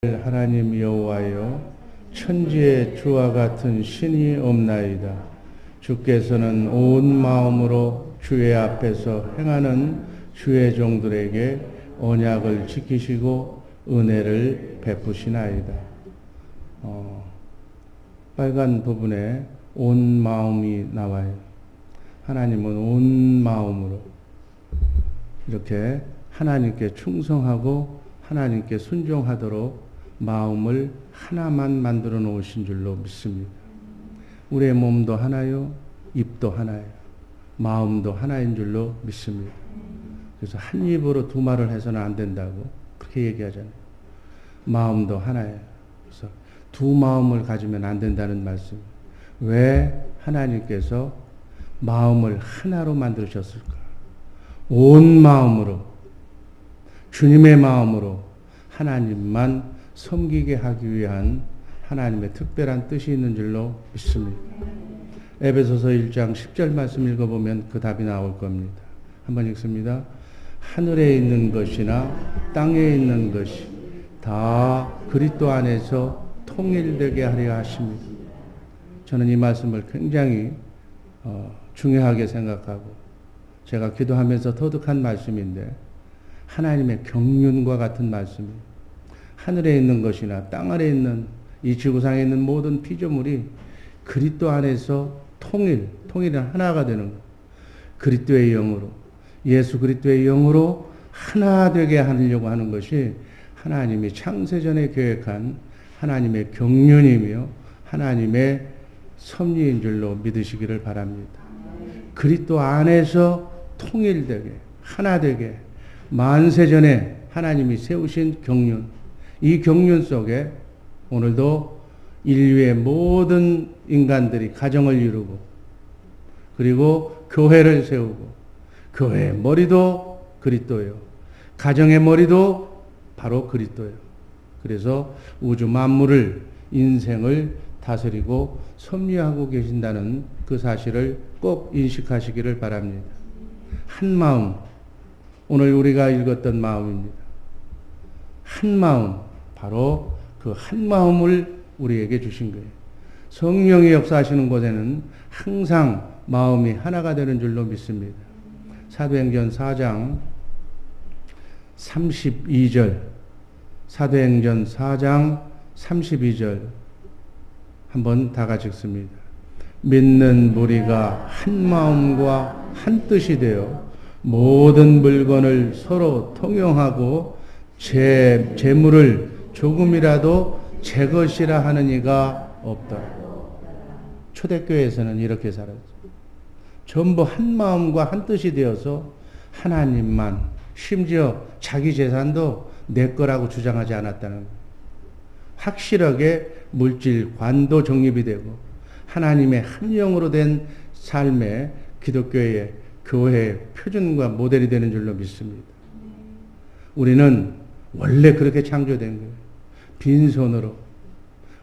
하나님 여호와여, 천지에 주와 같은 신이 없나이다. 주께서는 온 마음으로 주의 앞에서 행하는 주의 종들에게 언약을 지키시고 은혜를 베푸시나이다. 빨간 부분에 온 마음이 나와요. 하나님은 온 마음으로 이렇게 하나님께 충성하고 하나님께 순종하도록 마음을 하나만 만들어 놓으신 줄로 믿습니다. 우리의 몸도 하나요, 입도 하나예요. 마음도 하나인 줄로 믿습니다. 그래서 한 입으로 두 말을 해서는 안 된다고 그렇게 얘기하잖아요. 마음도 하나예요. 그래서 두 마음을 가지면 안 된다는 말씀. 왜 하나님께서 마음을 하나로 만드셨을까? 온 마음으로, 주님의 마음으로 하나님만 섬기게 하기 위한 하나님의 특별한 뜻이 있는 줄로 믿습니다. 에베소서 1장 10절 말씀 읽어보면 그 답이 나올 겁니다. 한번 읽습니다. 하늘에 있는 것이나 땅에 있는 것이 다 그리스도 안에서 통일되게 하려 하십니다. 저는 이 말씀을 굉장히 중요하게 생각하고 제가 기도하면서 터득한 말씀인데, 하나님의 경륜과 같은 말씀이에요. 하늘에 있는 것이나 땅 아래 있는 이 지구상에 있는 모든 피조물이 그리스도 안에서 통일은 하나가 되는 것. 그리스도의 영으로, 예수 그리스도의 영으로 하나 되게 하려고 하는 것이 하나님이 창세전에 계획한 하나님의 경륜이며 하나님의 섭리인 줄로 믿으시기를 바랍니다. 그리스도 안에서 통일되게, 하나 되게, 만세전에 하나님이 세우신 경륜, 이 경륜 속에 오늘도 인류의 모든 인간들이 가정을 이루고, 그리고 교회를 세우고, 교회의 머리도 그리스도예요. 가정의 머리도 바로 그리스도예요. 그래서 우주 만물을, 인생을 다스리고 섭리하고 계신다는 그 사실을 꼭 인식하시기를 바랍니다. 한 마음, 오늘 우리가 읽었던 마음입니다. 한 마음, 바로 그 한 마음을 우리에게 주신 거예요. 성령이 역사하시는 곳에는 항상 마음이 하나가 되는 줄로 믿습니다. 사도행전 4장 32절, 사도행전 4장 32절 한번 다 같이 읽습니다. 믿는 무리가 한 마음과 한 뜻이 되어 모든 물건을 서로 통용하고 재물을 조금이라도 제 것이라 하는 이가 없다. 초대교회에서는 이렇게 살았어요. 전부 한 마음과 한 뜻이 되어서 하나님만, 심지어 자기 재산도 내 거라고 주장하지 않았다는 거예요. 확실하게 물질, 관도 정립이 되고 하나님의 한 영으로 된 삶의 기독교의 교회의 표준과 모델이 되는 줄로 믿습니다. 우리는 원래 그렇게 창조된 거예요. 빈손으로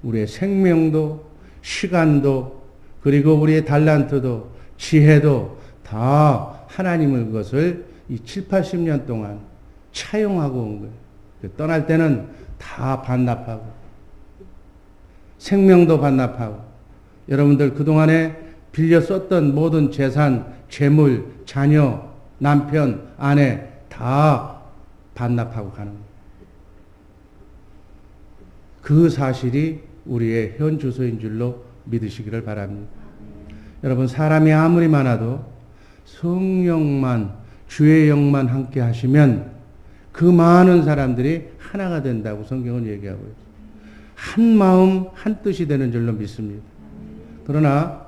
우리의 생명도, 시간도, 그리고 우리의 달란트도, 지혜도 다 하나님의 것을 이 7, 80년 동안 차용하고 온 거예요. 떠날 때는 다 반납하고, 생명도 반납하고, 여러분들 그동안에 빌려 썼던 모든 재산, 재물, 자녀, 남편, 아내 다 반납하고 가는 거예요. 그 사실이 우리의 현 주소인 줄로 믿으시기를 바랍니다. 여러분, 사람이 아무리 많아도 성령만, 주의 영만 함께 하시면 그 많은 사람들이 하나가 된다고 성경은 얘기하고 있어요. 한 마음, 한 뜻이 되는 줄로 믿습니다. 그러나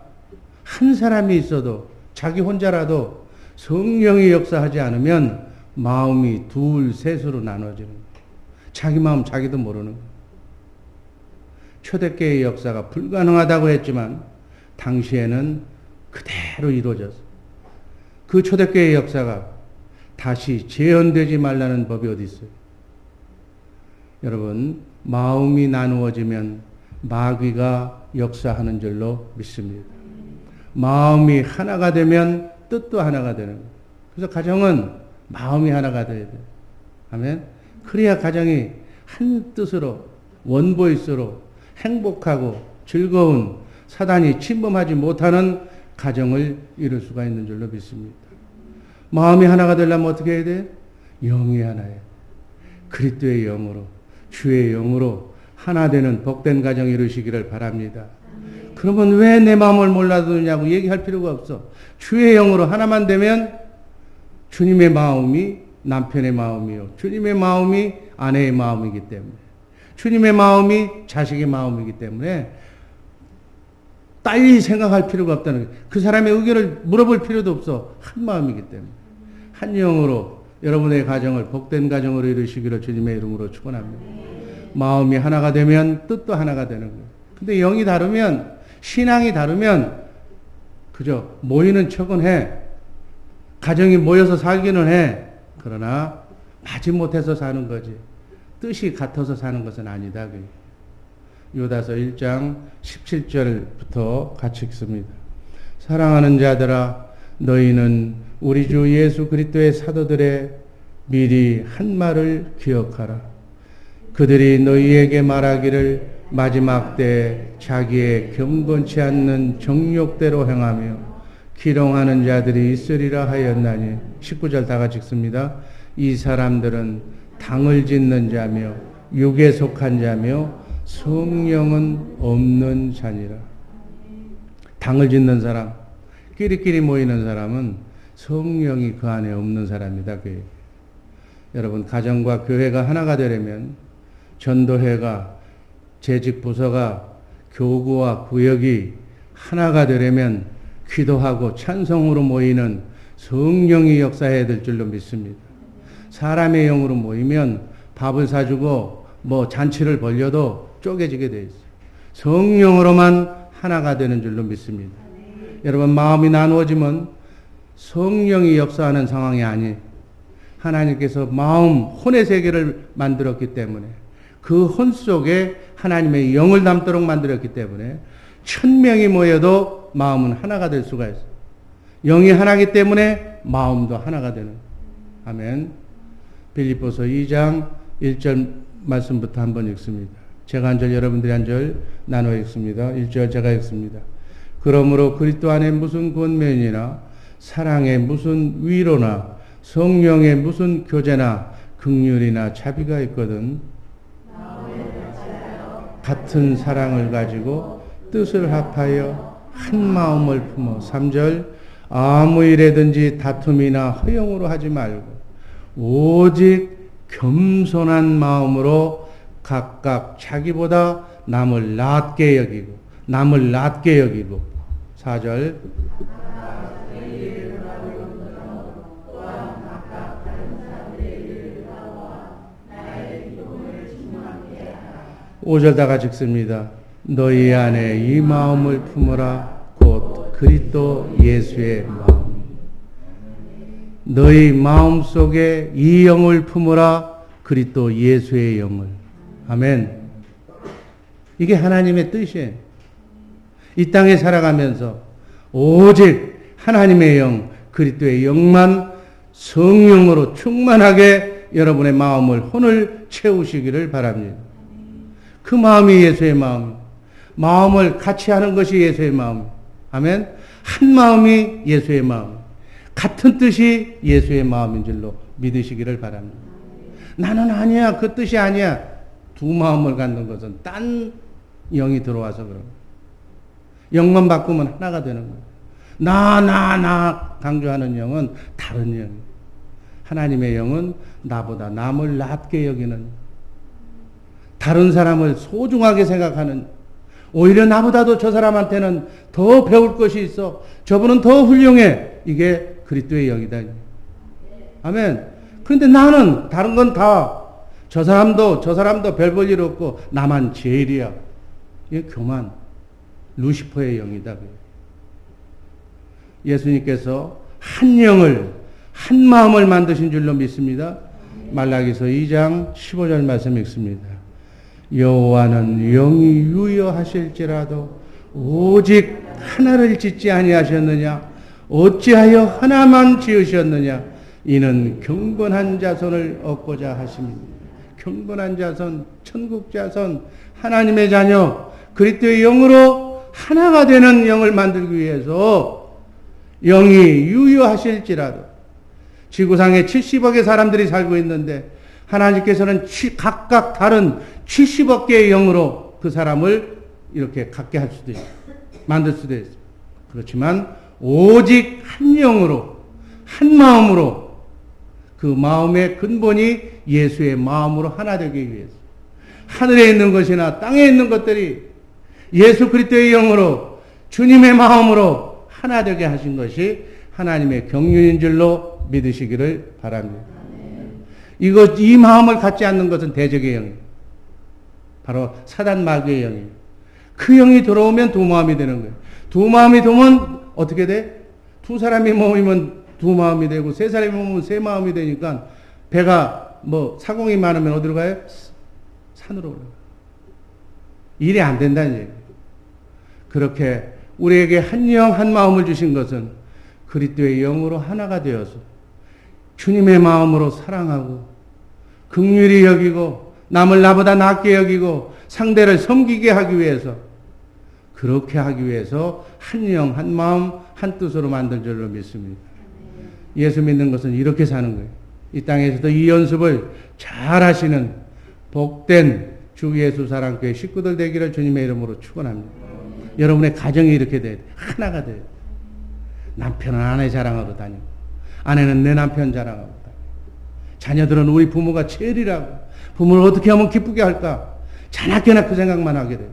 한 사람이 있어도, 자기 혼자라도 성령이 역사하지 않으면 마음이 둘, 셋으로 나눠지는 거예요. 자기 마음 자기도 모르는 거예요. 초대교회의 역사가 불가능하다고 했지만 당시에는 그대로 이루어졌어요. 그 초대교회의 역사가 다시 재현되지 말라는 법이 어디 있어요? 여러분, 마음이 나누어지면 마귀가 역사하는 줄로 믿습니다. 마음이 하나가 되면 뜻도 하나가 되는 거예요. 그래서 가정은 마음이 하나가 돼야 돼요. 아멘. 그래야 가정이 한 뜻으로 원보이스로 행복하고 즐거운 사단이 침범하지 못하는 가정을 이룰 수가 있는 줄로 믿습니다. 마음이 하나가 되려면 어떻게 해야 돼? 영이 하나예요. 그리스도의 영으로, 주의 영으로 하나 되는 복된 가정 이루시기를 바랍니다. 그러면 왜 내 마음을 몰라두냐고 얘기할 필요가 없어. 주의 영으로 하나만 되면 주님의 마음이 남편의 마음이요, 주님의 마음이 아내의 마음이기 때문에, 주님의 마음이 자식의 마음이기 때문에 딸리 생각할 필요가 없다는 거예요. 그 사람의 의견을 물어볼 필요도 없어. 한 마음이기 때문에. 한 영으로 여러분의 가정을 복된 가정으로 이루시기를 주님의 이름으로 축원합니다. 마음이 하나가 되면 뜻도 하나가 되는 거예요. 근데 영이 다르면, 신앙이 다르면 그저 모이는 척은 해. 가정이 모여서 살기는 해. 그러나 마지못해서 사는 거지. 뜻이 같아서 사는 것은 아니다. 요다서 1장 17절부터 같이 읽습니다. 사랑하는 자들아, 너희는 우리 주 예수 그리스도의 사도들의 미리 한 말을 기억하라. 그들이 너희에게 말하기를 마지막 때 자기의 경건치 않는 정욕대로 행하며 기롱하는 자들이 있으리라 하였나니. 19절 다 같이 읽습니다. 이 사람들은 당을 짓는 자며 육에 속한 자며 성령은 없는 자니라. 당을 짓는 사람, 끼리끼리 모이는 사람은 성령이 그 안에 없는 사람이다. 여러분, 가정과 교회가 하나가 되려면, 전도회가, 재직 부서가, 교구와 구역이 하나가 되려면 기도하고 찬송으로 모이는 성령이 역사해야 될 줄로 믿습니다. 사람의 영으로 모이면 밥을 사주고 뭐 잔치를 벌려도 쪼개지게 돼 있어요. 성령으로만 하나가 되는 줄로 믿습니다. 여러분, 마음이 나누어지면 성령이 역사하는 상황이 아니, 하나님께서 마음, 혼의 세계를 만들었기 때문에, 그 혼 속에 하나님의 영을 담도록 만들었기 때문에 1000명이 모여도 마음은 하나가 될 수가 있어요. 영이 하나이기 때문에 마음도 하나가 되는. 아멘. 빌립보서 2장 1절 말씀부터 한번 읽습니다. 제가 한 절, 여러분들이 한 절 나눠 읽습니다. 1절 제가 읽습니다. 그러므로 그리스도 안에 무슨 권면이나 사랑에 무슨 위로나 성령에 무슨 교제나 긍휼이나 자비가 있거든 같은 사랑을 가지고 뜻을 합하여 한 마음을 품어. 3절 아무 일에든지 다툼이나 허용으로 하지 말고 오직 겸손한 마음으로 각각 자기보다 남을 낮게 여기고 4절 (5절) 다 같이 읽습니다. 너희 안에 이 마음을 품으라. 곧 그리스도 예수의 마음. 너희 마음 속에 이 영을 품으라. 그리스도 예수의 영을. 아멘. 이게 하나님의 뜻이에요. 이 땅에 살아가면서 오직 하나님의 영, 그리스도의 영만 성령으로 충만하게 여러분의 마음을, 혼을 채우시기를 바랍니다. 그 마음이 예수의 마음. 마음을 같이 하는 것이 예수의 마음. 아멘. 한 마음이 예수의 마음. 같은 뜻이 예수의 마음인 줄로 믿으시기를 바랍니다. 나는 아니야, 그 뜻이 아니야. 두 마음을 갖는 것은 딴 영이 들어와서 그런 거예요. 영만 바꾸면 하나가 되는 거예요. 나 강조하는 영은 다른 영이에요. 하나님의 영은 나보다 남을 낮게 여기는, 다른 사람을 소중하게 생각하는, 오히려 나보다도 저 사람한테는 더 배울 것이 있어, 저분은 더 훌륭해. 이게 그리스도의 영이다. 아멘. 그런데 나는 다른 건 다 저 사람도 별 볼 일 없고 나만 제일이야. 이게 교만, 루시퍼의 영이다. 예수님께서 한 영을, 한 마음을 만드신 줄로 믿습니다. 말라기서 2장 15절 말씀 읽습니다. 여호와는 영이 유여하실지라도 오직 하나를 짓지 아니하셨느냐? 어찌하여 하나만 지으셨느냐? 이는 경건한 자손을 얻고자 하심이니. 경건한 자손, 천국 자손, 하나님의 자녀, 그리스도의 영으로 하나가 되는 영을 만들기 위해서 영이 유효하실지라도 지구상에 70억의 사람들이 살고 있는데 하나님께서는 각각 다른 70억 개의 영으로 그 사람을 이렇게 갖게 할 수도 있어요. 만들 수도 있어요. 그렇지만 오직 한 영으로, 한 마음으로, 그 마음의 근본이 예수의 마음으로 하나 되기 위해서 하늘에 있는 것이나 땅에 있는 것들이 예수 그리스도의 영으로 주님의 마음으로 하나 되게 하신 것이 하나님의 경륜인 줄로 믿으시기를 바랍니다. 이 마음을 갖지 않는 것은 대적의 영이에요. 바로 사단 마귀의 영이에요. 그 영이 들어오면 두 마음이 되는 거예요. 두 마음이 들어오면 어떻게 돼? 두 사람이 모이면 두 마음이 되고 세 사람이 모이면 세 마음이 되니까 배가 사공이 많으면 어디로 가요? 산으로 올라가요. 일이 안 된다는 얘기예요. 그렇게 우리에게 한 영 한 마음을 주신 것은 그리스도의 영으로 하나가 되어서 주님의 마음으로 사랑하고 긍휼히 여기고 남을 나보다 낫게 여기고 상대를 섬기게 하기 위해서, 그렇게 하기 위해서 한 영 한 마음 한 뜻으로 만든 줄로 믿습니다. 예수 믿는 것은 이렇게 사는 거예요. 이 땅에서도 이 연습을 잘 하시는 복된 주 예수 사랑교회 식구들 되기를 주님의 이름으로 축원합니다. 여러분의 가정이 이렇게 돼야 돼요. 하나가 돼요. 남편은 아내 자랑하고 다니고 아내는 내 남편 자랑하고 다니고 자녀들은 우리 부모가 제일이라고, 부모를 어떻게 하면 기쁘게 할까, 자나깨나 그 생각만 하게 돼요.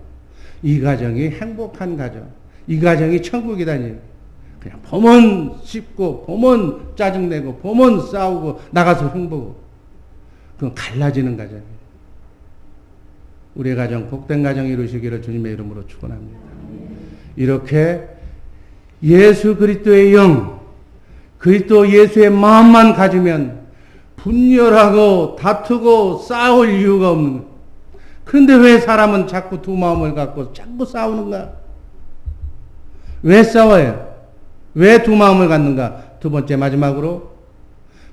이 가정이 행복한 가정, 이 가정이 천국이다니. 그냥 범은 씹고 범은 짜증내고 범은 싸우고 나가서 흉보고, 그건 갈라지는 가정이에요. 우리의 가정 복된 가정 이루시기를 주님의 이름으로 축원합니다. 이렇게 예수 그리스도의 영, 그리스도 예수의 마음만 가지면 분열하고 다투고 싸울 이유가 없는 거예요. 그런데 왜 사람은 자꾸 두 마음을 갖고 자꾸 싸우는가? 왜 싸워요? 왜 두 마음을 갖는가? 두 번째 마지막으로,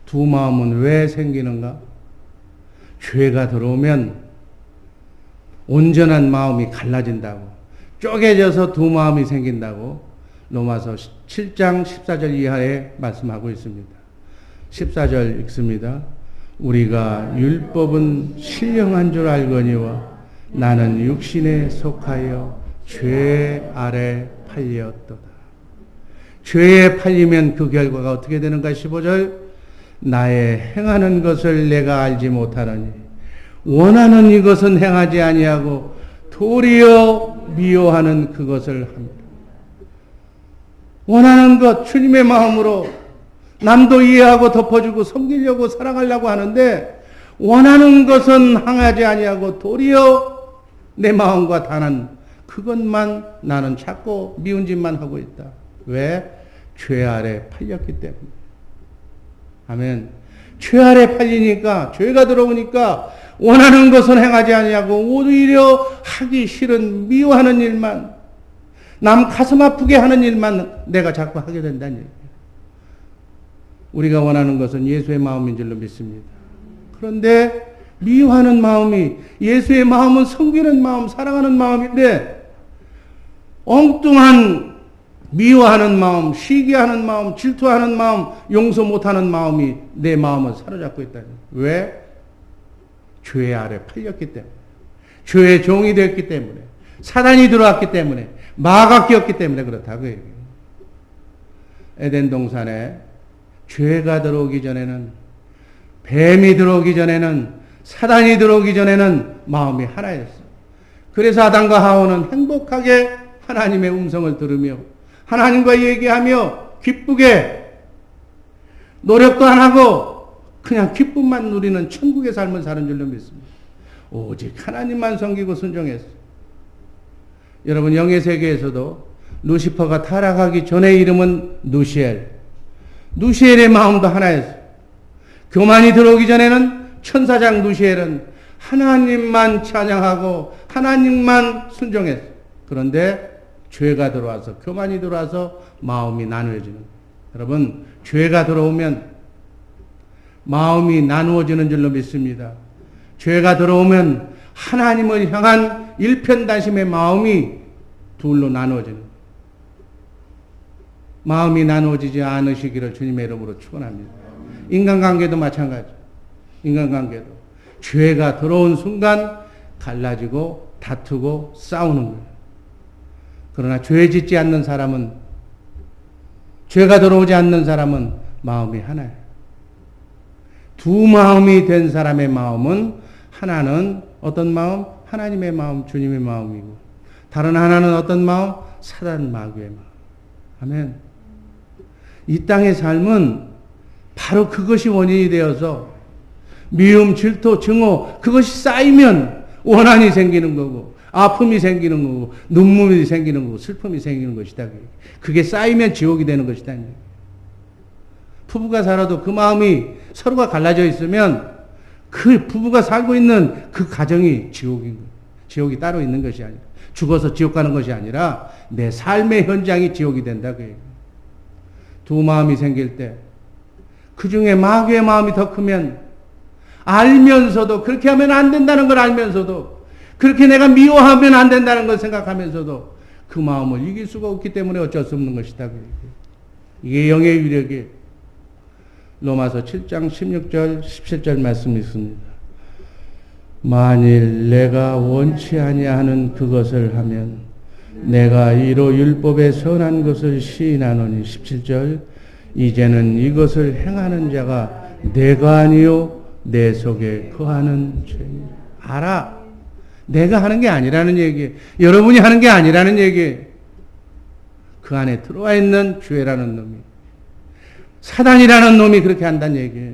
두 마음은 왜 생기는가? 죄가 들어오면 온전한 마음이 갈라진다고, 쪼개져서 두 마음이 생긴다고 로마서 7장 14절 이하에 말씀하고 있습니다. 14절 읽습니다. 우리가 율법은 신령한 줄 알거니와 나는 육신에 속하여 죄 아래 팔렸도다. 죄에 팔리면 그 결과가 어떻게 되는가? 15절 나의 행하는 것을 내가 알지 못하노니 원하는 이것은 행하지 아니하고 도리어 미워하는 그것을 합니다. 원하는 것, 주님의 마음으로 남도 이해하고 덮어주고 섬기려고 사랑하려고 하는데 원하는 것은 행하지 아니하고 도리어 내 마음과 다른 그것만 나는 찾고 미운 짓만 하고 있다. 왜? 죄 아래 팔렸기 때문에. 아멘. 죄 아래 팔리니까, 죄가 들어오니까 원하는 것은 행하지 아니하고 오히려 하기 싫은 미워하는 일만, 남 가슴 아프게 하는 일만 내가 자꾸 하게 된다는 얘기예요. 우리가 원하는 것은 예수의 마음인 줄로 믿습니다. 그런데 미워하는 마음이, 예수의 마음은 섬기는 마음, 사랑하는 마음인데 엉뚱한 미워하는 마음, 시기하는 마음, 질투하는 마음, 용서 못하는 마음이 내 마음을 사로잡고 있다는 거예요. 왜? 죄 아래 팔렸기 때문에, 죄의 종이 되었기 때문에, 사단이 들어왔기 때문에, 마가 끼었기 때문에 그렇다고 얘기해요. 에덴 동산에 죄가 들어오기 전에는, 뱀이 들어오기 전에는, 사단이 들어오기 전에는 마음이 하나였어요. 그래서 아담과 하와는 행복하게 하나님의 음성을 들으며 하나님과 얘기하며 기쁘게, 노력도 안 하고 그냥 기쁨만 누리는 천국의 삶을 사는 줄로 믿습니다. 오직 하나님만 섬기고 순종했어요. 여러분, 영의 세계에서도 루시퍼가 타락하기 전의 이름은 누시엘. 누시엘의 마음도 하나였어요. 교만이 들어오기 전에는 천사장 누시엘은 하나님만 찬양하고 하나님만 순종했어요. 그런데 죄가 들어와서, 교만이 들어와서 마음이 나누어지는 거예요. 여러분, 죄가 들어오면 마음이 나누어지는 줄로 믿습니다. 죄가 들어오면 하나님을 향한 일편단심의 마음이 둘로 나누어지는 거예요. 마음이 나누어지지 않으시기를 주님의 이름으로 축원합니다. 인간관계도 마찬가지. 인간관계도 죄가 들어온 순간 갈라지고 다투고 싸우는 거예요. 그러나 죄 짓지 않는 사람은, 죄가 들어오지 않는 사람은 마음이 하나예요. 두 마음이 된 사람의 마음은 하나는 어떤 마음? 하나님의 마음, 주님의 마음이고, 다른 하나는 어떤 마음? 사단 마귀의 마음. 아멘. 이 땅의 삶은 바로 그것이 원인이 되어서 미움, 질투, 증오, 그것이 쌓이면 원한이 생기는 거고, 아픔이 생기는 거고, 눈물이 생기는 거고, 슬픔이 생기는 것이다. 그게 쌓이면 지옥이 되는 것이다. 부부가 살아도 그 마음이 서로가 갈라져 있으면 그 부부가 살고 있는 그 가정이 지옥인 거예요. 지옥이 따로 있는 것이 아니라, 죽어서 지옥 가는 것이 아니라 내 삶의 현장이 지옥이 된다. 두 마음이 생길 때, 그 중에 마귀의 마음이 더 크면, 알면서도, 그렇게 하면 안 된다는 걸 알면서도, 그렇게 내가 미워하면 안 된다는 걸 생각하면서도 그 마음을 이길 수가 없기 때문에 어쩔 수 없는 것이다. 이게 영의 위력이에요. 로마서 7장 16절 17절 말씀이 있습니다. 만일 내가 원치 아니하는 그것을 하면 내가 이로 율법의 선한 것을 시인하노니 17절 이제는 이것을 행하는 자가 내가 아니요 내 속에 거하는 죄니라. 알아. 내가 하는 게 아니라는 얘기예요. 여러분이 하는 게 아니라는 얘기예요. 그 안에 들어와 있는 죄라는 놈이, 사단이라는 놈이 그렇게 한다는 얘기예요.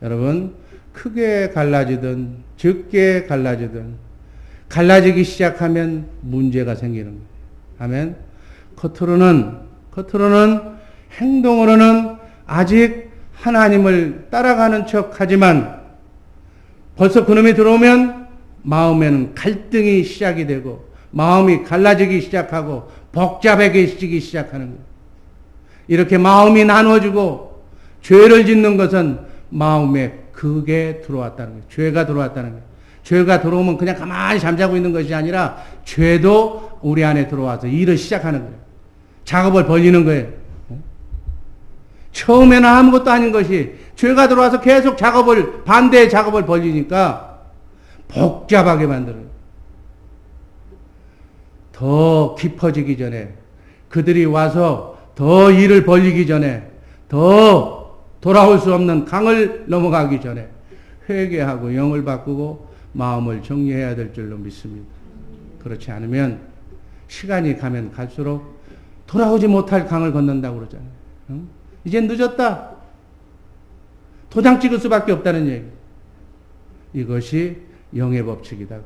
여러분, 크게 갈라지든 적게 갈라지든 갈라지기 시작하면 문제가 생기는 거예요. 아멘. 겉으로는 행동으로는 아직 하나님을 따라가는 척 하지만 벌써 그놈이 들어오면 마음에는 갈등이 시작이 되고 마음이 갈라지기 시작하고 복잡해지기 시작하는 거예요. 이렇게 마음이 나누어지고 죄를 짓는 것은 마음에 그게 들어왔다는 거예요. 죄가 들어왔다는 거예요. 죄가 들어오면 그냥 가만히 잠자고 있는 것이 아니라 죄도 우리 안에 들어와서 일을 시작하는 거예요. 작업을 벌리는 거예요. 처음에는 아무것도 아닌 것이 죄가 들어와서 계속 반대의 작업을 벌리니까 복잡하게 만들어요. 더 깊어지기 전에, 그들이 와서 더 일을 벌리기 전에, 더 돌아올 수 없는 강을 넘어가기 전에 회개하고 영을 바꾸고 마음을 정리해야 될 줄로 믿습니다. 그렇지 않으면 시간이 가면 갈수록 돌아오지 못할 강을 건넌다고 그러잖아요. 이젠 늦었다. 도장 찍을 수밖에 없다는 얘기. 이것이 영의 법칙이다.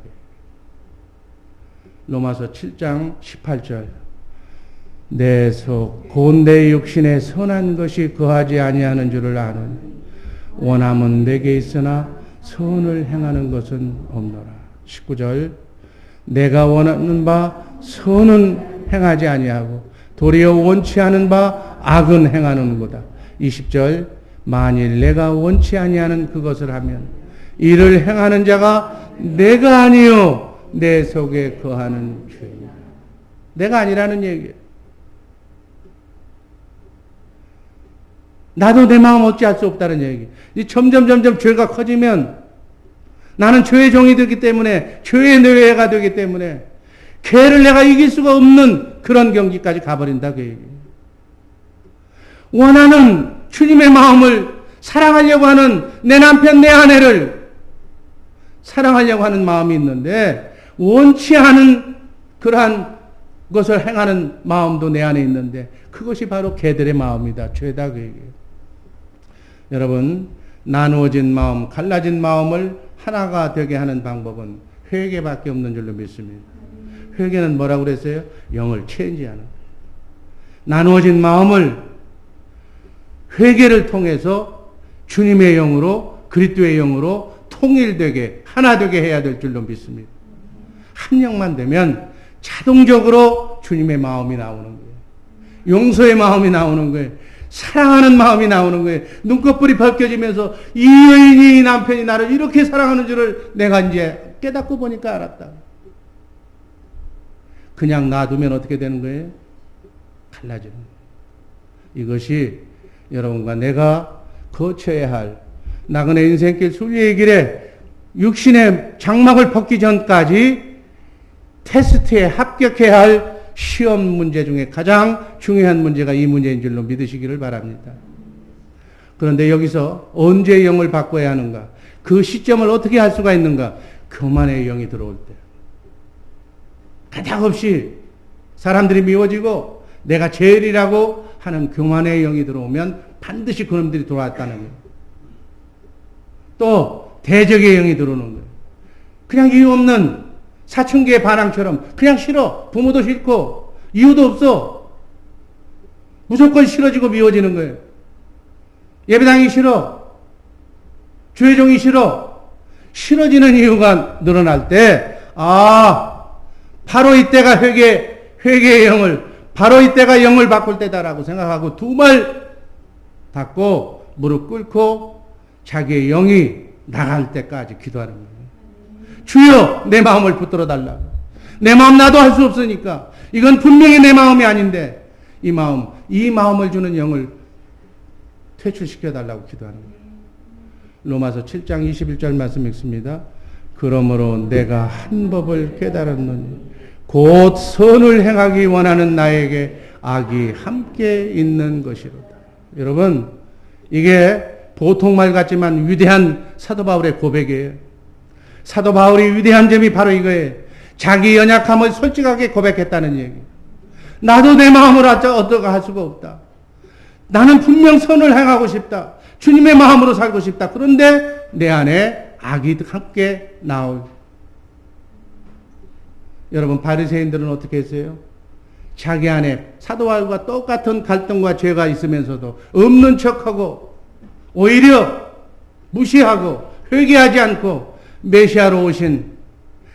로마서 7장 18절 내 속 곧 내 육신에 선한 것이 거하지 아니하는 줄을 아노니 원함은 내게 있으나 선을 행하는 것은 없노라. 19절 내가 원하는 바 선은 행하지 아니하고 도리어 원치 않은 바 악은 행하는구나. 20절 만일 내가 원치 아니하는 그것을 하면 이를 행하는 자가 내가 아니요 내 속에 거하는 죄이다. 내가 아니라는 얘기예요. 나도 내 마음 어찌할 수 없다는 얘기. 점점 죄가 커지면 나는 죄의 종이 되기 때문에, 죄의 노예가 되기 때문에 죄를 내가 이길 수가 없는 그런 경지까지 가버린다. 그 얘기예요. 원하는 주님의 마음을 사랑하려고 하는 내 남편, 내 아내를 사랑하려고 하는 마음이 있는데 원치 않은 그러한 것을 행하는 마음도 내 안에 있는데 그것이 바로 개들의 마음이다. 죄다. 그 얘기예요. 여러분, 나누어진 마음, 갈라진 마음을 하나가 되게 하는 방법은 회개밖에 없는 줄로 믿습니다. 회개는 뭐라고 그랬어요? 영을 체인지하는. 나누어진 마음을 회개를 통해서 주님의 영으로, 그리스도의 영으로 통일되게, 하나 되게 해야 될 줄로 믿습니다. 한 영만 되면 자동적으로 주님의 마음이 나오는 거예요. 용서의 마음이 나오는 거예요. 사랑하는 마음이 나오는 거예요. 눈꺼풀이 벗겨지면서 이 여인이 이 남편이 나를 이렇게 사랑하는 줄을 내가 이제 깨닫고 보니까 알았다. 그냥 놔두면 어떻게 되는 거예요? 갈라지는 거예요. 이것이 여러분과 내가 거쳐야 할 나그네 인생길 순례의 길에 육신의 장막을 벗기 전까지 테스트에 합격해야 할 시험 문제 중에 가장 중요한 문제가 이 문제인 줄로 믿으시기를 바랍니다. 그런데 여기서 언제 영을 바꿔야 하는가? 그 시점을 어떻게 할 수가 있는가? 교만의 영이 들어올 때. 가닥없이 사람들이 미워지고 내가 제일이라고 하는 교만의 영이 들어오면 반드시 그놈들이 돌아왔다는 거예요. 또 대적의 영이 들어오는 거예요. 그냥 이유 없는 사춘기의 반항처럼 그냥 싫어. 부모도 싫고 이유도 없어. 무조건 싫어지고 미워지는 거예요. 예배당이 싫어. 주의종이 싫어. 싫어지는 이유가 늘어날 때 바로 이때가 회개의 영을 바로 이때가 영을 바꿀 때다라고 생각하고 두 말 닫고 무릎 꿇고 자기의 영이 나갈 때까지 기도하는 거예요. 주여 내 마음을 붙들어 달라고. 내 마음 나도 할 수 없으니까. 이건 분명히 내 마음이 아닌데 이 마음을 주는 영을 퇴출시켜 달라고 기도하는 거예요. 로마서 7장 21절 말씀 읽습니다. 그러므로 내가 한 법을 깨달았노니 곧 선을 행하기 원하는 나에게 악이 함께 있는 것이로다. 여러분 이게 보통 말 같지만 위대한 사도 바울의 고백이에요. 사도 바울이 위대한 점이 바로 이거예요. 자기 연약함을 솔직하게 고백했다는 얘기. 나도 내 마음을 어떻게 할 수가 없다. 나는 분명 선을 행하고 싶다. 주님의 마음으로 살고 싶다. 그런데 내 안에 악이 함께 나올. 여러분 바리새인들은 어떻게 했어요? 자기 안에 사도 바울과 똑같은 갈등과 죄가 있으면서도 없는 척하고 오히려 무시하고 회개하지 않고 메시아로 오신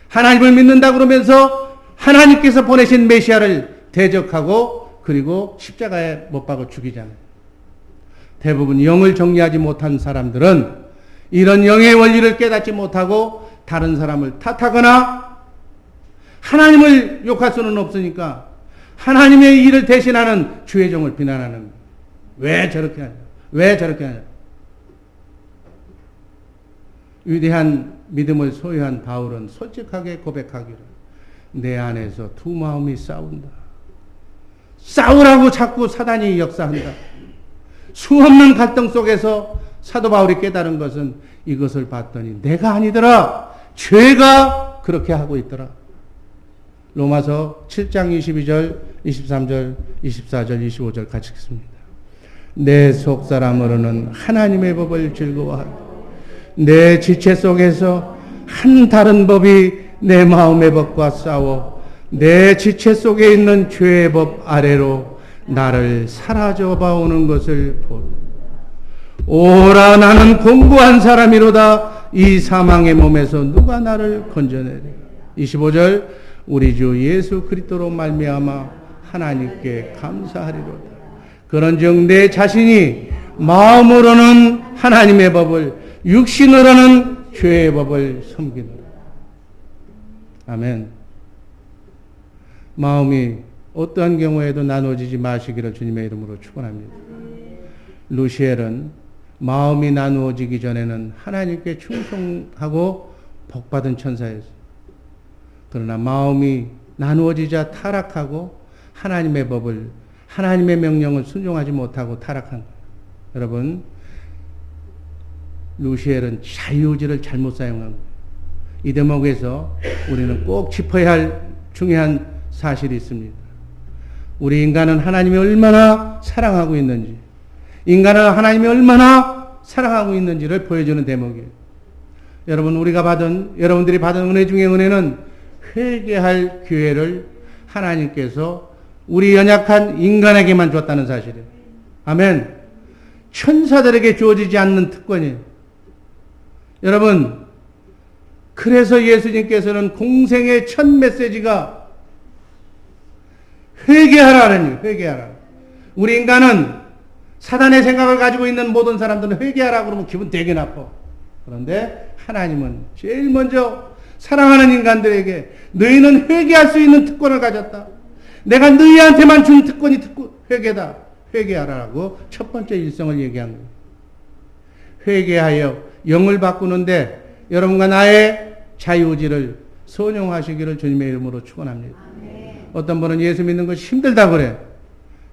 하나님을 믿는다 그러면서 하나님께서 보내신 메시아를 대적하고 그리고 십자가에 못 박아 죽이잖아요. 대부분 영을 정리하지 못한 사람들은 이런 영의 원리를 깨닫지 못하고 다른 사람을 탓하거나 하나님을 욕할 수는 없으니까 하나님의 일을 대신하는 주의 종을 비난하는 거예요. 왜 저렇게 하냐? 왜 저렇게 하냐? 위대한 믿음을 소유한 바울은 솔직하게 고백하기를 내 안에서 두 마음이 싸운다. 싸우라고 자꾸 사단이 역사한다. 수없는 갈등 속에서 사도 바울이 깨달은 것은 이것을 봤더니 내가 아니더라. 죄가 그렇게 하고 있더라. 로마서 7장 22절, 23절, 24절, 25절 같이 읽습니다. 내 속사람으로는 하나님의 법을 즐거워하고 내 지체 속에서 한 다른 법이 내 마음의 법과 싸워 내 지체 속에 있는 죄의 법 아래로 나를 사라져 봐오는 것을 보라. 오라 나는 공고한 사람이로다. 이 사망의 몸에서 누가 나를 건져내리라. 25절 우리 주 예수 그리스도로 말미암아 하나님께 감사하리로다. 그런즉 내 자신이 마음으로는 하나님의 법을 육신으로는 죄의 법을 섬기노라. 아멘. 마음이 어떠한 경우에도 나누어지지 마시기를 주님의 이름으로 축원합니다. 루시엘은 마음이 나누어지기 전에는 하나님께 충성하고 복받은 천사였어요. 그러나 마음이 나누어지자 타락하고 하나님의 법을 하나님의 명령을 순종하지 못하고 타락한 거예요. 여러분 루시엘은 자유의지를 잘못 사용한 거예요. 이 대목에서 우리는 꼭 짚어야 할 중요한 사실이 있습니다. 우리 인간은 하나님이 얼마나 사랑하고 있는지, 인간은 하나님이 얼마나 사랑하고 있는지를 보여주는 대목이에요. 여러분들이 받은 은혜 중에 은혜는 회개할 기회를 하나님께서 우리 연약한 인간에게만 줬다는 사실이에요. 아멘. 천사들에게 주어지지 않는 특권이에요. 여러분, 그래서 예수님께서는 공생의 첫 메시지가 회개하라는 거예요. 회개하라. 우리 인간은 사단의 생각을 가지고 있는 모든 사람들은 회개하라 그러면 기분 되게 나빠. 그런데 하나님은 제일 먼저 사랑하는 인간들에게 너희는 회개할 수 있는 특권을 가졌다. 내가 너희한테만 준 특권이 회개다. 회개하라고 첫 번째 일성을 얘기한 거예요. 회개하여 영을 바꾸는데 여러분과 나의 자유의지를 선용하시기를 주님의 이름으로 축원합니다. 어떤 분은 예수 믿는 것이 힘들다 그래.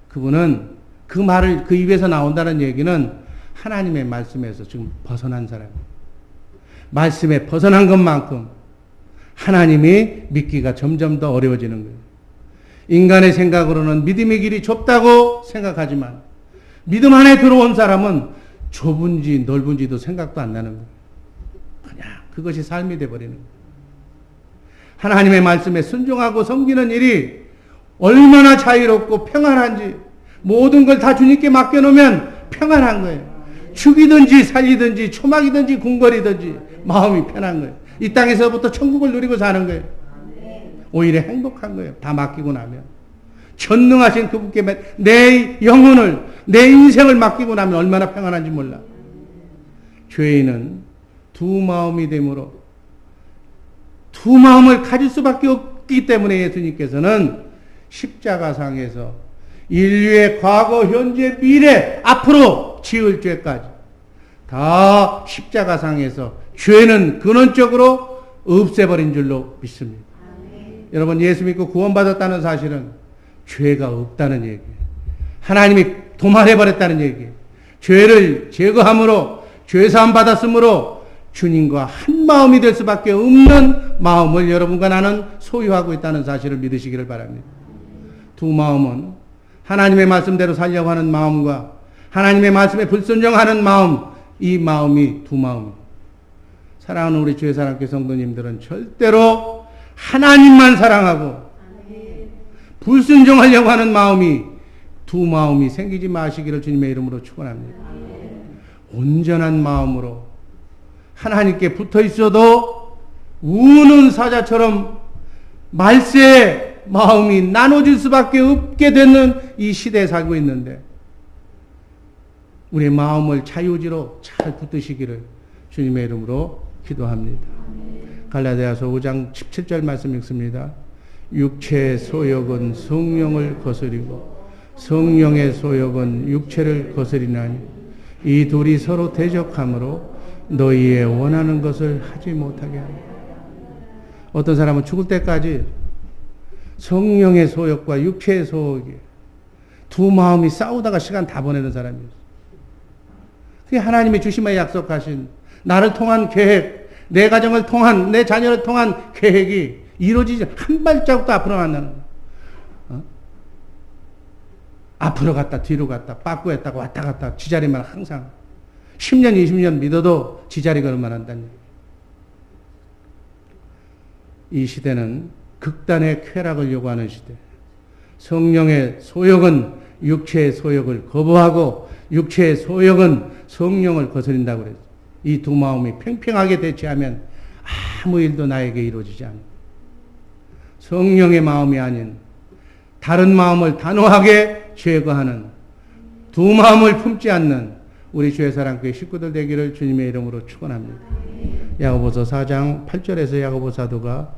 그분은 그 말을 그 입에서 나온다는 얘기는 하나님의 말씀에서 지금 벗어난 사람이에요. 말씀에 벗어난 것만큼 하나님이 믿기가 점점 더 어려워지는 거예요. 인간의 생각으로는 믿음의 길이 좁다고 생각하지만 믿음 안에 들어온 사람은 좁은지 넓은지도 생각도 안 나는 거예요. 그냥 그것이 삶이 돼버리는 거예요. 하나님의 말씀에 순종하고 섬기는 일이 얼마나 자유롭고 평안한지 모든 걸 다 주님께 맡겨놓으면 평안한 거예요. 죽이든지 살리든지 초막이든지 궁궐이든지 마음이 편한 거예요. 이 땅에서부터 천국을 누리고 사는 거예요. 오히려 행복한 거예요. 다 맡기고 나면. 전능하신 그분께 내 영혼을, 내 인생을 맡기고 나면 얼마나 평안한지 몰라. 죄인은 두 마음이 되므로 두 마음을 가질 수밖에 없기 때문에 예수님께서는 십자가상에서 인류의 과거, 현재, 미래, 앞으로 지을 죄까지 다 십자가상에서 죄는 근원적으로 없애버린 줄로 믿습니다. 여러분, 예수 믿고 구원받았다는 사실은 죄가 없다는 얘기예요. 하나님이 도말해버렸다는 얘기예요. 죄를 제거함으로, 죄사함 받았으므로 주님과 한 마음이 될 수밖에 없는 마음을 여러분과 나는 소유하고 있다는 사실을 믿으시기를 바랍니다. 두 마음은 하나님의 말씀대로 살려고 하는 마음과 하나님의 말씀에 불순종하는 마음, 이 마음이 두 마음입니다. 사랑하는 우리 주의 사랑교회 성도님들은 절대로 하나님만 사랑하고 불순종하려고 하는 마음이 두 마음이 생기지 마시기를 주님의 이름으로 축원합니다. 온전한 마음으로 하나님께 붙어 있어도 우는 사자처럼 말세의 마음이 나눠질 수밖에 없게 되는 이 시대에 살고 있는데 우리의 마음을 자유지로 잘 붙드시기를 주님의 이름으로 기도합니다. 갈라디아서 5장 17절 말씀 읽습니다. 육체의 소욕은 성령을 거스리고 성령의 소욕은 육체를 거스리나니 이 둘이 서로 대적하므로 너희의 원하는 것을 하지 못하게 하니. 어떤 사람은 죽을 때까지 성령의 소욕과 육체의 소욕이 두 마음이 싸우다가 시간 다 보내는 사람이었어요. 그게 하나님이 주심에 약속하신 나를 통한 계획, 내 가정을 통한, 내 자녀를 통한 계획이 이루어지지 한 발자국도 앞으로 안 나는 거예요. 앞으로 갔다 뒤로 갔다 빠꾸했다가 왔다 갔다 지자리만 항상 10년 20년 믿어도 지자리 걸음만 한다는 얘기예요. 이 시대는 극단의 쾌락을 요구하는 시대. 성령의 소욕은 육체의 소욕을 거부하고 육체의 소욕은 성령을 거스린다고 그랬어요. 이 두 마음이 팽팽하게 대치하면 아무 일도 나에게 이루어지지 않는다. 성령의 마음이 아닌 다른 마음을 단호하게 제거하는 두 마음을 품지 않는 우리 주의 사랑교회 식구들 되기를 주님의 이름으로 축원합니다. 야고보서 4장 8절에서 야고보 사도가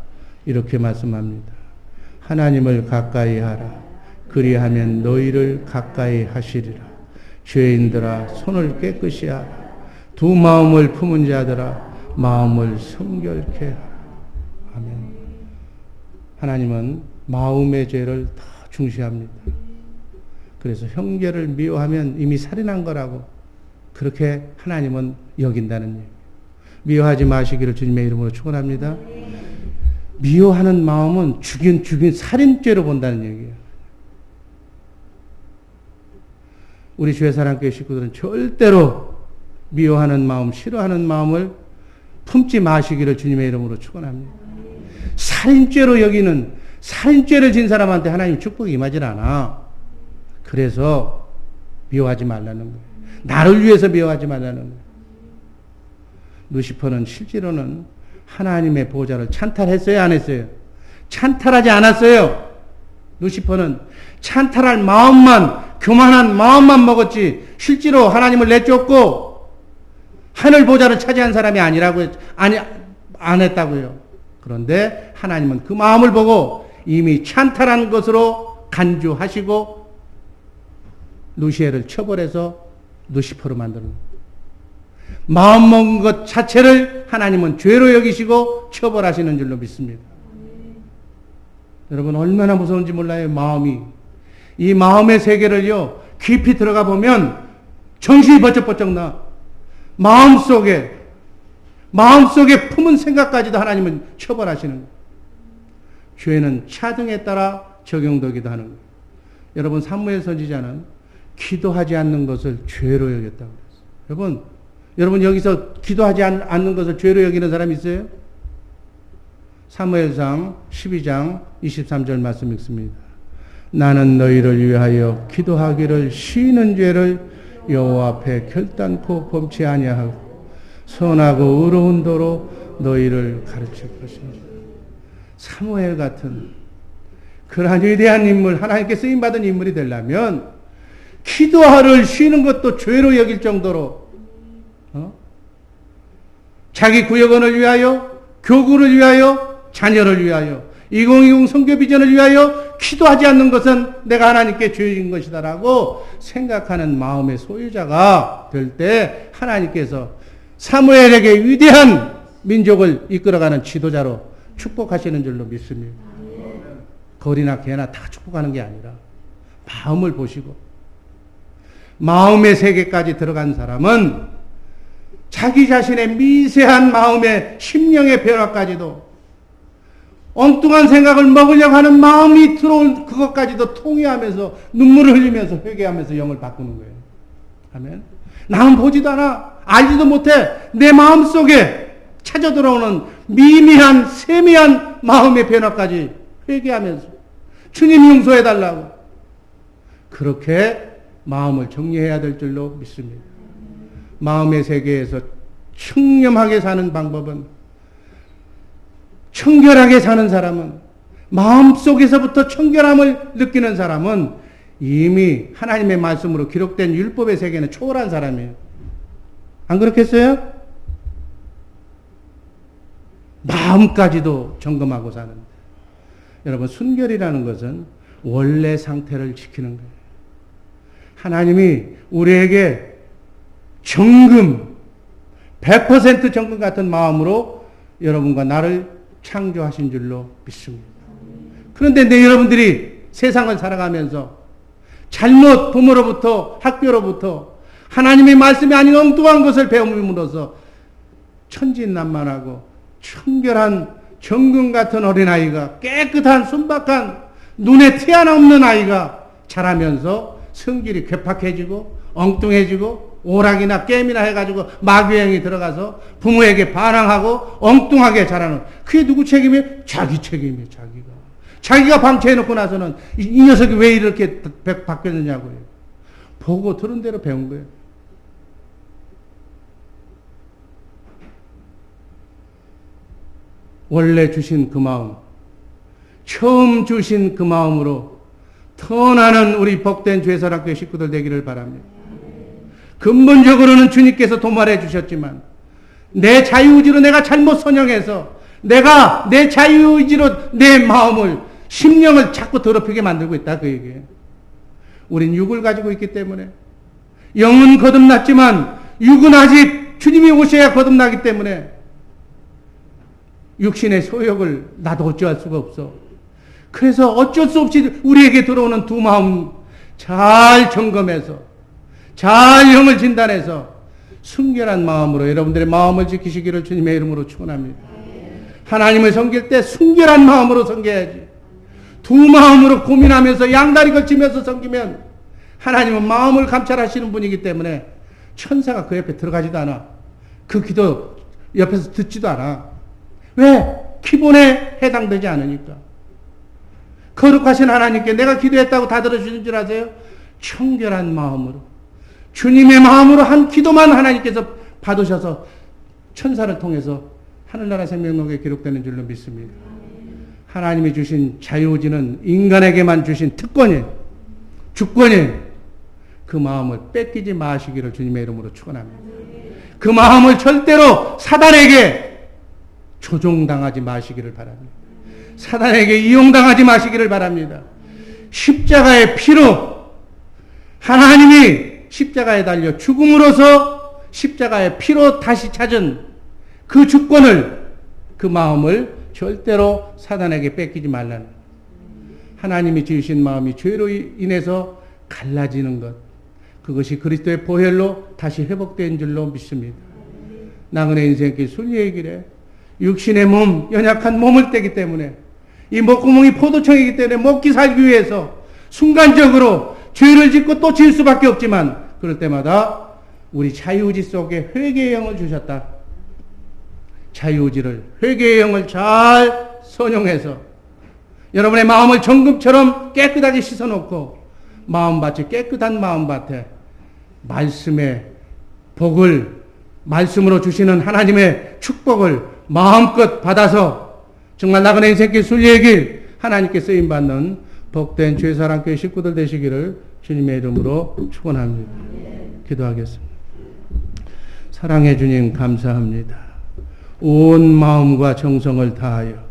이렇게 말씀합니다. 하나님을 가까이 하라. 그리하면 너희를 가까이 하시리라. 죄인들아 손을 깨끗이 하라. 두 마음을 품은 자들아 마음을 성결케 하라. 아멘. 하나님은 마음의 죄를 더 중시합니다. 그래서 형제를 미워하면 이미 살인한 거라고 그렇게 하나님은 여긴다는 얘기예요. 미워하지 마시기를 주님의 이름으로 축원합니다. 미워하는 마음은 죽인 살인죄로 본다는 얘기예요. 우리 주의 사랑교회 식구들은 절대로 미워하는 마음, 싫어하는 마음을 품지 마시기를 주님의 이름으로 축원합니다. 살인죄로 여기는 살인죄를 진 사람한테 하나님 축복이 임하지 않아. 그래서 미워하지 말라는 거예요. 나를 위해서 미워하지 말라는 거예요. 루시퍼는 실제로는 하나님의 보좌를 찬탈했어요, 안 했어요? 찬탈하지 않았어요. 루시퍼는 찬탈할 마음만 교만한 마음만 먹었지 실제로 하나님을 내쫓고 하늘 보좌를 차지한 사람이 아니라고 안 했다고요. 그런데 하나님은 그 마음을 보고 이미 찬탈한 것으로 간주하시고 루시엘을 처벌해서 루시퍼로 만드는 거예요. 마음 먹은 것 자체를 하나님은 죄로 여기시고 처벌하시는 줄로 믿습니다. 여러분 얼마나 무서운지 몰라요. 마음이. 이 마음의 세계를요 깊이 들어가 보면 정신이 번쩍번쩍 나. 마음속에 품은 생각까지도 하나님은 처벌하시는 거예요. 죄는 차등에 따라 적용되기도 하는 거예요. 여러분 사무엘 선지자는 기도하지 않는 것을 죄로 여겼다고 그랬어요. 여러분 여기서 기도하지 않는 것을 죄로 여기는 사람 있어요? 사무엘상 12장 23절 말씀 읽습니다. 나는 너희를 위하여 기도하기를 쉬는 죄를 여호와 앞에 결단코 범치 아니하고 선하고 의로운 도로 너희를 가르칠 것이니. 사무엘 같은 그러한 위대한 인물, 하나님께 쓰임받은 인물이 되려면 기도하를 쉬는 것도 죄로 여길 정도로 자기 구역원을 위하여, 교구를 위하여, 자녀를 위하여, 2020 선교 비전을 위하여 기도하지 않는 것은 내가 하나님께 죄인 것이다라고 생각하는 마음의 소유자가 될 때 하나님께서 사무엘에게 위대한 민족을 이끌어가는 지도자로 축복하시는 줄로 믿습니다. 거리나 개나 다 축복하는 게 아니라 마음을 보시고 마음의 세계까지 들어간 사람은 자기 자신의 미세한 마음의 심령의 변화까지도 엉뚱한 생각을 먹으려고 하는 마음이 들어온 그것까지도 통회하면서 눈물을 흘리면서 회개하면서 영을 바꾸는 거예요. 아멘. 남은 보지도 않아. 알지도 못해. 내 마음속에 찾아 들어오는 미미한 세미한 마음의 변화까지 회개하면서 주님 용서해달라고 그렇게 마음을 정리해야 될 줄로 믿습니다. 마음의 세계에서 청렴하게 사는 방법은 청결하게 사는 사람은 마음속에서부터 청결함을 느끼는 사람은 이미 하나님의 말씀으로 기록된 율법의 세계는 초월한 사람이에요. 안 그렇겠어요? 마음까지도 점검하고 사는데 여러분 순결이라는 것은 원래 상태를 지키는 거예요. 하나님이 우리에게 정금 100% 정금 같은 마음으로 여러분과 나를 창조하신 줄로 믿습니다. 그런데 여러분들이 세상을 살아가면서 잘못 부모로부터 학교로부터 하나님의 말씀이 아닌 엉뚱한 것을 배움으로써 천진난만하고 청결한 정금 같은 어린아이가 깨끗한 순박한 눈에 티 하나 없는 아이가 자라면서 성질이 괴팍해지고 엉뚱해지고 오락이나 게임이나 해가지고 마귀행이 들어가서 부모에게 반항하고 엉뚱하게 자라는 그게 누구 책임이에요? 자기 책임이에요. 자기가 방치해놓고 나서는 이 녀석이 왜 이렇게 바뀌었느냐고요. 보고 들은 대로 배운 거예요. 원래 주신 그 마음, 처음 주신 그 마음으로 터나는 우리 복된 죄사랑교회 식구들 되기를 바랍니다. 근본적으로는 주님께서 도말해 주셨지만 내 자유의지로 내가 잘못 선영해서 내가 내 자유의지로 내 마음을 심령을 자꾸 더럽히게 만들고 있다 그 얘기예요. 우린 육을 가지고 있기 때문에 영은 거듭났지만 육은 아직 주님이 오셔야 거듭나기 때문에 육신의 소욕을 나도 어찌할 수가 없어. 그래서 어쩔 수 없이 우리에게 들어오는 두 마음 잘 점검해서 잘 영을 진단해서 순결한 마음으로 여러분들의 마음을 지키시기를 주님의 이름으로 축원합니다. 하나님을 섬길 때 순결한 마음으로 섬겨야지. 두 마음으로 고민하면서 양다리 걸치면서 섬기면 하나님은 마음을 감찰하시는 분이기 때문에 천사가 그 옆에 들어가지도 않아. 그 기도 옆에서 듣지도 않아. 왜? 기본에 해당되지 않으니까. 거룩하신 하나님께 내가 기도했다고 다 들어주신 줄 아세요? 청결한 마음으로 주님의 마음으로 한 기도만 하나님께서 받으셔서 천사를 통해서 하늘나라 생명록에 기록되는 줄로 믿습니다. 하나님이 주신 자유의지는 인간에게만 주신 특권이에요. 주권이에요. 그 마음을 뺏기지 마시기를 주님의 이름으로 축원합니다. 그 마음을 절대로 사단에게 조종당하지 마시기를 바랍니다. 사단에게 이용당하지 마시기를 바랍니다. 십자가의 피로 하나님이 십자가에 달려 죽음으로써 십자가의 피로 다시 찾은 그 주권을, 그 마음을 절대로 사단에게 뺏기지 말라는, 하나님이 지으신 마음이 죄로 인해서 갈라지는 것, 그것이 그리스도의 보혈로 다시 회복된 줄로 믿습니다. 나그네 인생길 순리의 길에 육신의 몸, 연약한 몸을 떼기 때문에, 이 목구멍이 포도청이기 때문에 먹기 살기 위해서 순간적으로 죄를 짓고 또 지을 수밖에 없지만, 그럴 때마다 우리 자유의지 속에 회개의 영을 주셨다. 자유의지를, 회개의 영을 잘 선용해서 여러분의 마음을 정금처럼 깨끗하게 씻어놓고 마음밭이 깨끗한 마음밭에 말씀의 복을, 말씀으로 주시는 하나님의 축복을 마음껏 받아서 정말 나그네 인생길 순리의 길, 하나님께 쓰임받는 복된 죄사랑교회 식구들 되시기를 주님의 이름으로 축원합니다. 기도하겠습니다. 사랑의 주님 감사합니다. 온 마음과 정성을 다하여